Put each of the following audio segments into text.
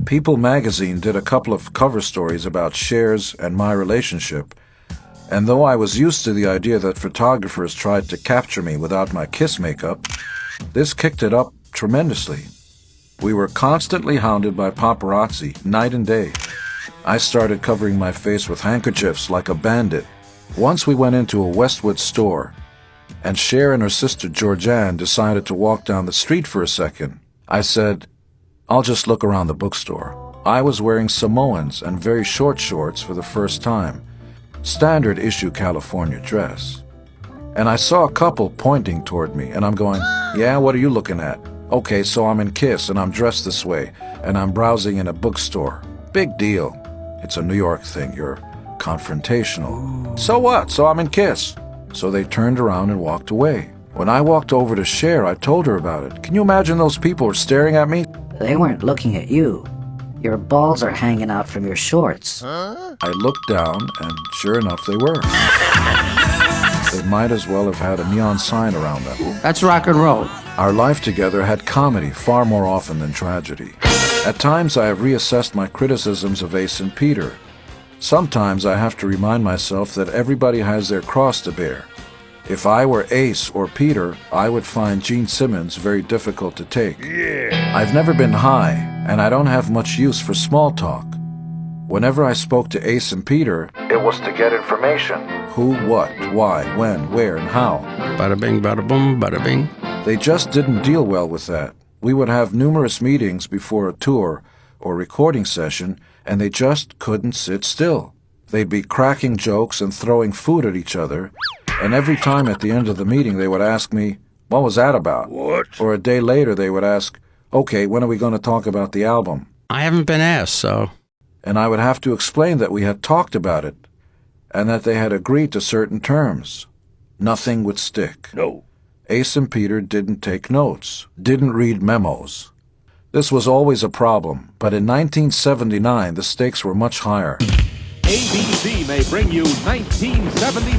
People magazine did a couple of cover stories about Cher's and my relationship, and though I was used to the idea that photographers tried to capture me without my kiss makeup, this kicked it up tremendously. We were constantly hounded by paparazzi, night and day. I started covering my face with handkerchiefs like a bandit. Once we went into a Westwood store, and Cher and her sister Georgianne decided to walk down the street for a second. I said, "I'll just look around the bookstore." I was wearing Samoans and very short shorts for the first time, standard issue California dress. And I saw a couple pointing toward me, and I'm going, "Yeah, what are you looking at?" "Okay, so I'm in Kiss, and I'm dressed this way, and I'm browsing in a bookstore." Big deal. It's a New York thing. You're confrontational. "So what? So I'm in Kiss." So they turned around and walked away. When I walked over to Cher, I told her about it. Can you imagine those people were staring at me? They weren't looking at you. Your balls are hanging out from your shorts. I looked down, and sure enough, they were. They might as well have had a neon sign around them. That's rock and roll. Our life together had comedy far more often than tragedy. At times I have reassessed my criticisms of Ace and Peter. Sometimes I have to remind myself that everybody has their cross to bear. If I were Ace or Peter, I would find Gene Simmons very difficult to take. I've never been high, and I don't have much use for small talk. Whenever I spoke to Ace and Peter, it was to get information. Who, what, why, when, where, and how. Bada bing, bada boom, bada bing. They just didn't deal well with that. We would have numerous meetings before a tour or recording session, and they just couldn't sit still. They'd be cracking jokes and throwing food at each other, and every time at the end of the meeting they would ask me, "What was that about?" What? Or a day later they would ask, "Okay, when are we going to talk about the album?" I haven't been asked, so. And I would have to explain that we had talked about it, and that they had agreed to certain terms. Nothing would stick. No. Ace and Peter didn't take notes, didn't read memos. This was always a problem, but in 1979 the stakes were much higher. ABC may bring you 1979.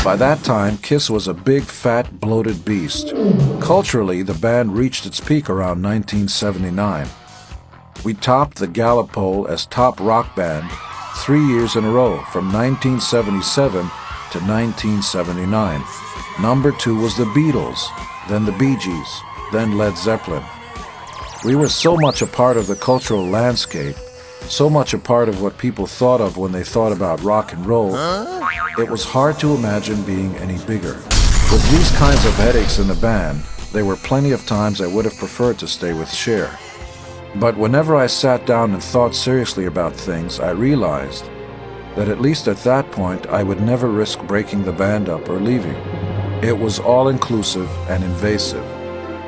By that time, Kiss was a big, fat, bloated beast. Culturally, the band reached its peak around 1979. We topped the Gallup poll as top rock band 3 years in a row, from 1977 to 1979. Number 2 was the Beatles, then the Bee Gees, then Led Zeppelin. We were so much a part of the cultural landscape, so much a part of what people thought of when they thought about rock and roll, it was hard to imagine being any bigger. With these kinds of headaches in the band, there were plenty of times I would have preferred to stay with Cher. But whenever I sat down and thought seriously about things, I realized that at least at that point I would never risk breaking the band up or leaving. It was all-inclusive and invasive.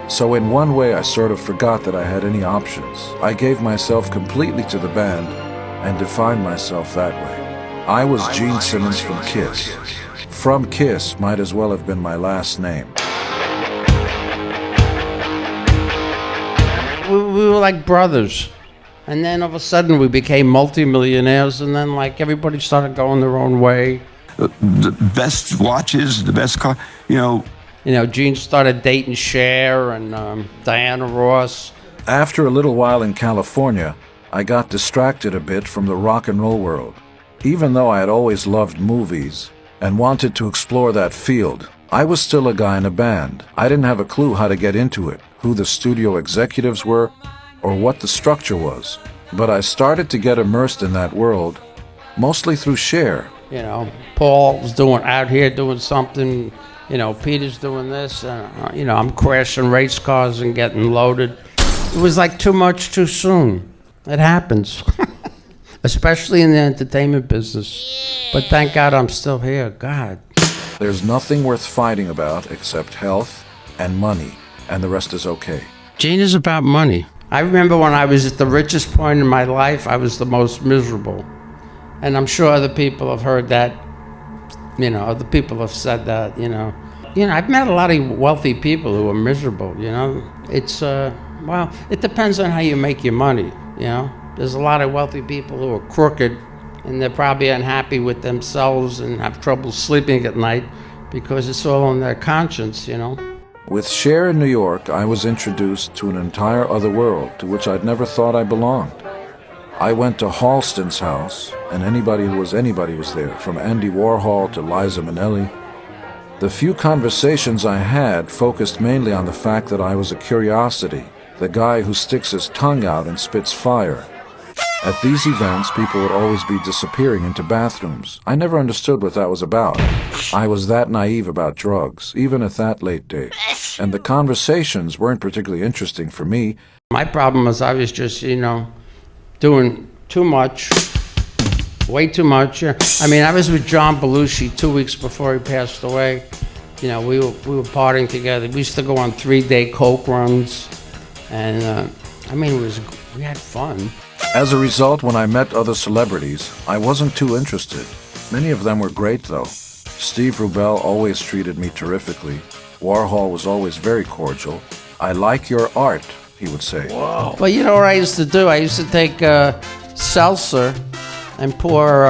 So in one way I sort of forgot that I had any options. I gave myself completely to the band and defined myself that way. I was Gene Simmons from Kiss. From Kiss might as well have been my last name. We were like brothers. And then all of a sudden we became multimillionaires, and then like everybody started going their own way. The best watches, the best car, Gene started dating Cher and Diana Ross. After a little while in California, I got distracted a bit from the rock and roll world. Even though I had always loved movies and wanted to explore that field, I was still a guy in a band. I didn't have a clue how to get into it, who the studio executives were, or what the structure was. But I started to get immersed in that world, mostly through Cher. Paul's out here doing something, Peter's doing this, I'm crashing race cars and getting loaded. It was like too much too soon. It happens, especially in the entertainment business. But thank God I'm still here, God. There's nothing worth fighting about except health and money, and the rest is okay. Gene is about money. I remember when I was at the richest point in my life, I was the most miserable. And I'm sure other people have heard that, other people have said that, I've met a lot of wealthy people who are miserable, It's, it depends on how you make your money, There's a lot of wealthy people who are crooked, and they're probably unhappy with themselves and have trouble sleeping at night because it's all on their conscience, With Cher in New York, I was introduced to an entire other world to which I'd never thought I belonged. I went to Halston's house, and anybody was there, from Andy Warhol to Liza Minnelli. The few conversations I had focused mainly on the fact that I was a curiosity, the guy who sticks his tongue out and spits fire. At these events, people would always be disappearing into bathrooms. I never understood what that was about. I was that naive about drugs, even at that late date. And the conversations weren't particularly interesting for me. My problem was I was just, doing too much, way too much. I mean, I was with John Belushi 2 weeks before he passed away. We were partying together. We used to go on 3-day coke runs, and we had fun. As a result, when I met other celebrities, I wasn't too interested. Many of them were great, though. Steve Rubell always treated me terrifically. Warhol was always very cordial. "I like your art," he would say. Whoa. Well, you know what I used to do? I used to take seltzer and pour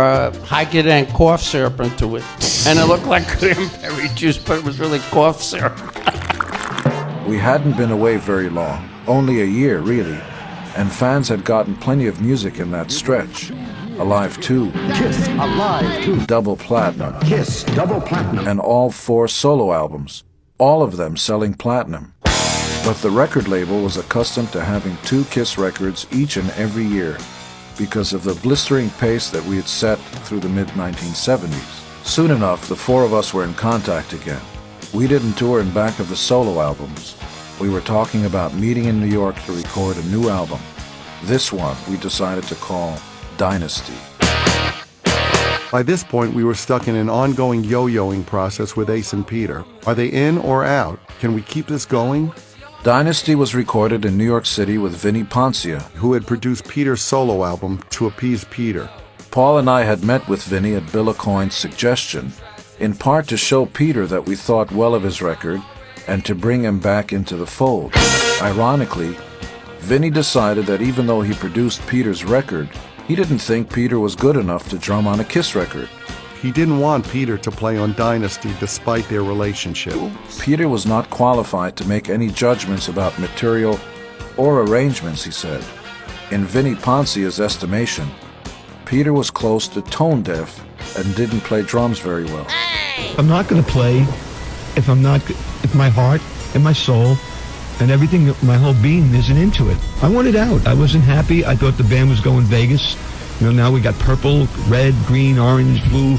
High-Gident cough syrup into it. And it looked like cranberry juice, but it was really cough syrup. We hadn't been away very long, only a year, really. And fans had gotten plenty of music in that stretch. Alive 2, Kiss, Alive 2, double platinum, Kiss, double platinum, and all 4 solo albums, all of them selling platinum. But the record label was accustomed to having 2 Kiss records each and every year because of the blistering pace that we had set through the mid-1970s. Soon enough, the 4 of us were in contact again. We didn't tour in back of the solo albums. We were talking about meeting in New York to record a new album. This one we decided to call Dynasty. By this point, we were stuck in an ongoing yo-yoing process with Ace and Peter. Are they in or out? Can we keep this going? Dynasty was recorded in New York City with Vinnie Poncia, Who had produced Peter's solo album to appease Peter. Paul and I had met with Vinnie at Bill Aucoin's suggestion, in part to show Peter that we thought well of his record and to bring him back into the fold. Ironically, Vinnie decided that even though he produced Peter's record, he didn't think Peter was good enough to drum on a Kiss record. He didn't want Peter to play on Dynasty despite their relationship. Peter was not qualified to make any judgments about material or arrangements, he said. In Vinnie Poncia's estimation, Peter was close to tone deaf and didn't play drums very well. I'm not going to play if my heart and my soul and everything, my whole being isn't into it. I wanted out. I wasn't happy. I thought the band was going Vegas. Now we got purple, red, green, orange, blue.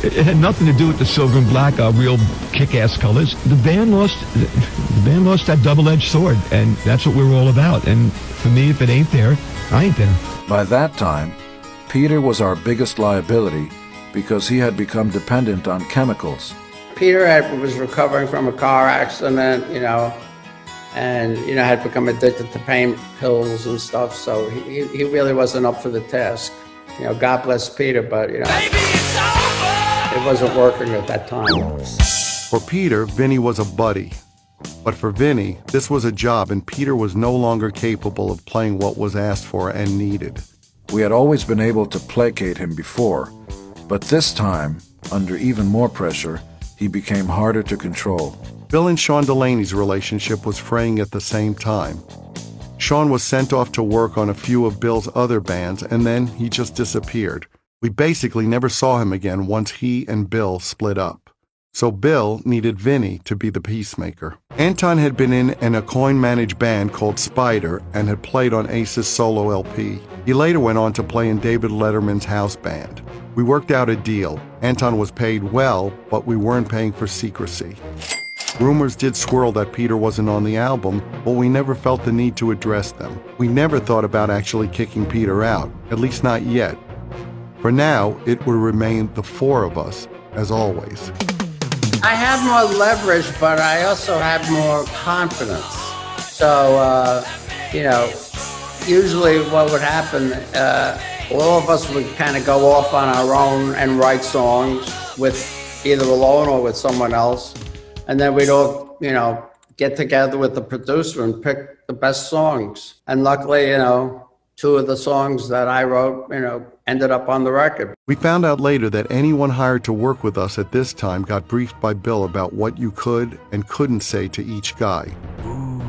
It had nothing to do with the silver and black, real kick-ass colors. The band lost that double-edged sword, and that's what we're all about. And for me, if it ain't there, I ain't there. By that time, Peter was our biggest liability because he had become dependent on chemicals. Peter was recovering from a car accident, and had become addicted to pain pills and stuff. So he really wasn't up for the task. God bless Peter, but it wasn't working at that time. For Peter, Vinnie was a buddy. But for Vinnie, this was a job, and Peter was no longer capable of playing what was asked for and needed. We had always been able to placate him before, but this time, under even more pressure, he became harder to control. Bill and Sean Delaney's relationship was fraying at the same time. Sean was sent off to work on a few of Bill's other bands, and then he just disappeared. We basically never saw him again once he and Bill split up. So Bill needed Vinnie to be the peacemaker. Anton had been in an Aucoin-managed band called Spider and had played on Ace's solo LP. He later went on to play in David Letterman's house band. We worked out a deal. Anton was paid well, but we weren't paying for secrecy. Rumors did swirl that Peter wasn't on the album, but we never felt the need to address them. We never thought about actually kicking Peter out, at least not yet. For now, it would remain the 4 of us, as always. I had more leverage, but I also had more confidence. So, usually what would happen, all of us would kind of go off on our own and write songs with either alone or with someone else. And then we'd all, get together with the producer and pick the best songs. And luckily, 2 of the songs that I wrote, ended up on the record. We found out later that anyone hired to work with us at this time got briefed by Bill about what you could and couldn't say to each guy.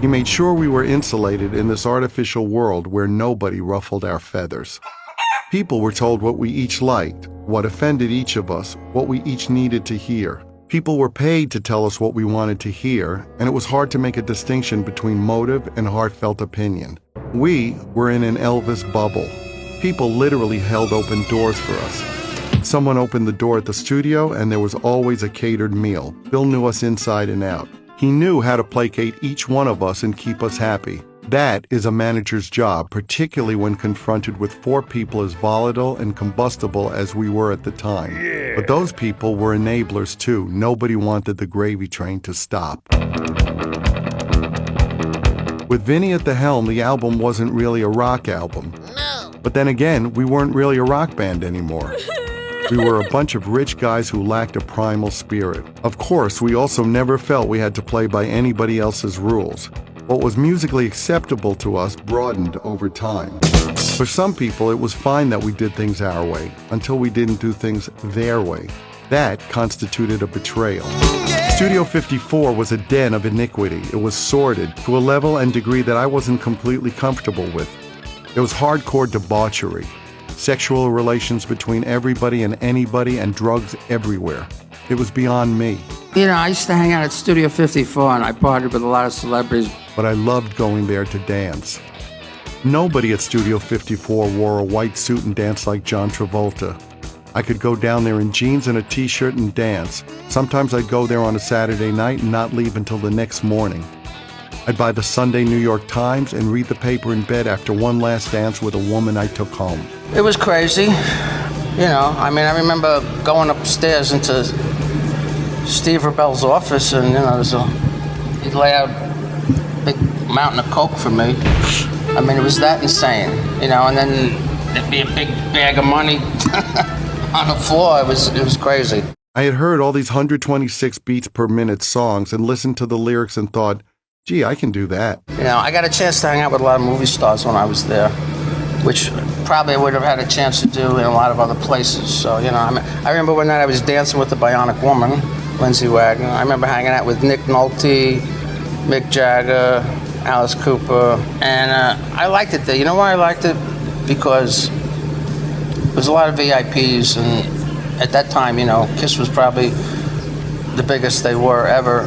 He made sure we were insulated in this artificial world where nobody ruffled our feathers. People were told what we each liked, what offended each of us, what we each needed to hear. People were paid to tell us what we wanted to hear, and it was hard to make a distinction between motive and heartfelt opinion. We were in an Elvis bubble. People literally held open doors for us. Someone opened the door at the studio, and there was always a catered meal. Bill knew us inside and out. He knew how to placate each one of us and keep us happy. That is a manager's job, particularly when confronted with 4 people as volatile and combustible as we were at the time. Yeah. But those people were enablers too. Nobody wanted the gravy train to stop. With Vinny at the helm, the album wasn't really a rock album. No. But then again, we weren't really a rock band anymore. We were a bunch of rich guys who lacked a primal spirit. Of course, we also never felt we had to play by anybody else's rules. What was musically acceptable to us broadened over time. For some people, it was fine that we did things our way, until we didn't do things their way. That constituted a betrayal. Studio 54 was a den of iniquity. It was sordid to a level and degree that I wasn't completely comfortable with. It was hardcore debauchery, sexual relations between everybody and anybody, and drugs everywhere. It was beyond me. You know, I used to hang out at Studio 54, and I partied with a lot of celebrities. But I loved going there to dance. Nobody at Studio 54 wore a white suit and danced like John Travolta. I could go down there in jeans and a t-shirt and dance. Sometimes I'd go there on a Saturday night and not leave until the next morning. I'd buy the Sunday New York Times and read the paper in bed after one last dance with a woman I took home. It was crazy. You know, I mean, I remember going upstairs into Steve Rebell's office, and, you know, he'd lay out a big mountain of coke for me. I mean, it was that insane, you know, and then there'd be a big bag of money on the floor. It was crazy. I had heard all these 126 beats per minute songs and listened to the lyrics and thought, gee, I can do that. You know, I got a chance to hang out with a lot of movie stars when I was there, which probably I would have had a chance to do in a lot of other places. So, you know, I remember one night I was dancing with the Bionic Woman, Lindsay Wagner. I remember hanging out with Nick Nolte, Mick Jagger, Alice Cooper, and I liked it there. You know why I liked it? Because there was a lot of VIPs, and at that time, you know, Kiss was probably the biggest they were ever,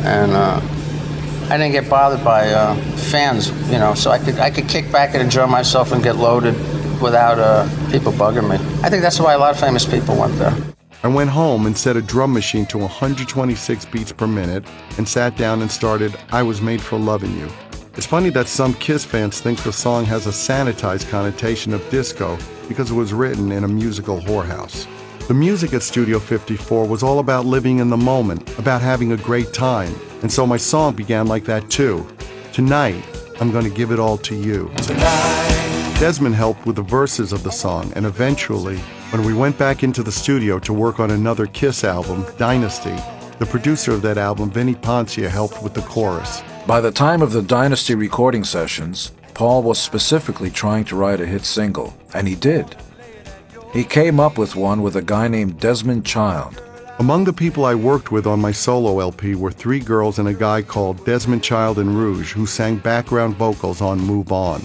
and I didn't get bothered by fans, you know, so I could kick back and enjoy myself and get loaded without people bugging me. I think that's why a lot of famous people went there. I went home and set a drum machine to 126 beats per minute and sat down and started I Was Made for Loving You. It's funny that some Kiss fans think the song has a sanitized connotation of disco because it was written in a musical whorehouse. The music at Studio 54 was all about living in the moment, about having a great time, and so my song began like that too. Tonight, I'm gonna give it all to you. Tonight. Desmond helped with the verses of the song, and eventually, when we went back into the studio to work on another Kiss album, Dynasty, the producer of that album, Vinnie Poncia, helped with the chorus. By the time of the Dynasty recording sessions, Paul was specifically trying to write a hit single, and he did. He came up with one with a guy named Desmond Child. Among the people I worked with on my solo LP were 3 girls and a guy called Desmond Child and Rouge, who sang background vocals on Move On.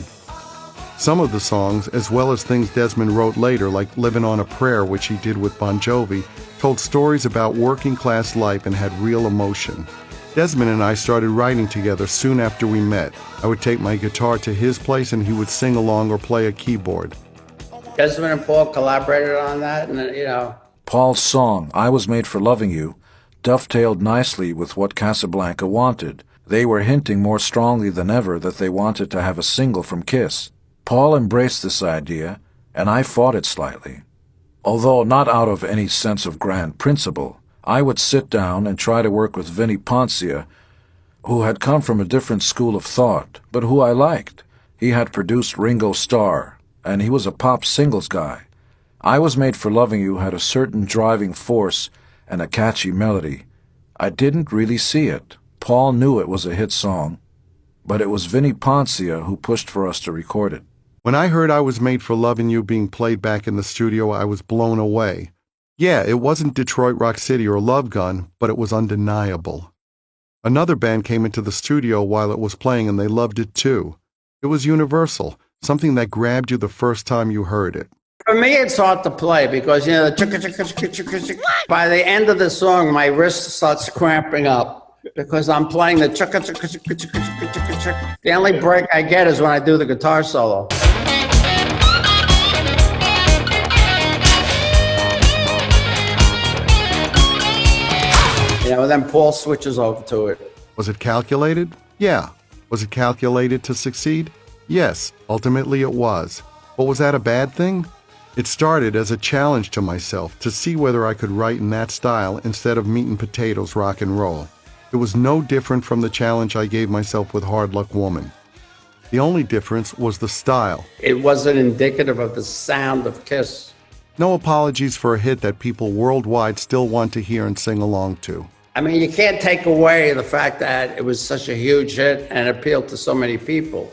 Some of the songs, as well as things Desmond wrote later, like Livin' on a Prayer, which he did with Bon Jovi, told stories about working class life and had real emotion. Desmond and I started writing together soon after we met. I would take my guitar to his place and he would sing along or play a keyboard. Desmond and Paul collaborated on that, and, you know. Paul's song, I Was Made for Loving You, dovetailed nicely with what Casablanca wanted. They were hinting more strongly than ever that they wanted to have a single from Kiss. Paul embraced this idea, and I fought it slightly. Although not out of any sense of grand principle, I would sit down and try to work with Vinnie Poncia, who had come from a different school of thought, but who I liked. He had produced Ringo Starr, and he was a pop singles guy. I Was Made for Loving You had a certain driving force and a catchy melody. I didn't really see it. Paul knew it was a hit song, but it was Vinnie Poncia who pushed for us to record it. When I heard I Was Made for Loving You being played back in the studio, I was blown away. Yeah, it wasn't Detroit Rock City or Love Gun, but it was undeniable. Another band came into the studio while it was playing and they loved it too. It was Universal, Something that grabbed you the first time you heard it. For me, it's hard to play because, the chicka, chicka, chicka, chicka, chicka. By the end of the song, my wrist starts cramping up because I'm playing the chicka, chicka, chicka, chicka, chicka, chicka, chicka. The only break I get is when I do the guitar solo. Then Paul switches over to it. Was it calculated? Yeah. Was it calculated to succeed? Yes, ultimately it was. But was that a bad thing? It started as a challenge to myself to see whether I could write in that style instead of meat and potatoes rock and roll. It was no different from the challenge I gave myself with Hard Luck Woman. The only difference was the style. It wasn't indicative of the sound of Kiss. No apologies for a hit that people worldwide still want to hear and sing along to. I mean, you can't take away the fact that it was such a huge hit and appealed to so many people.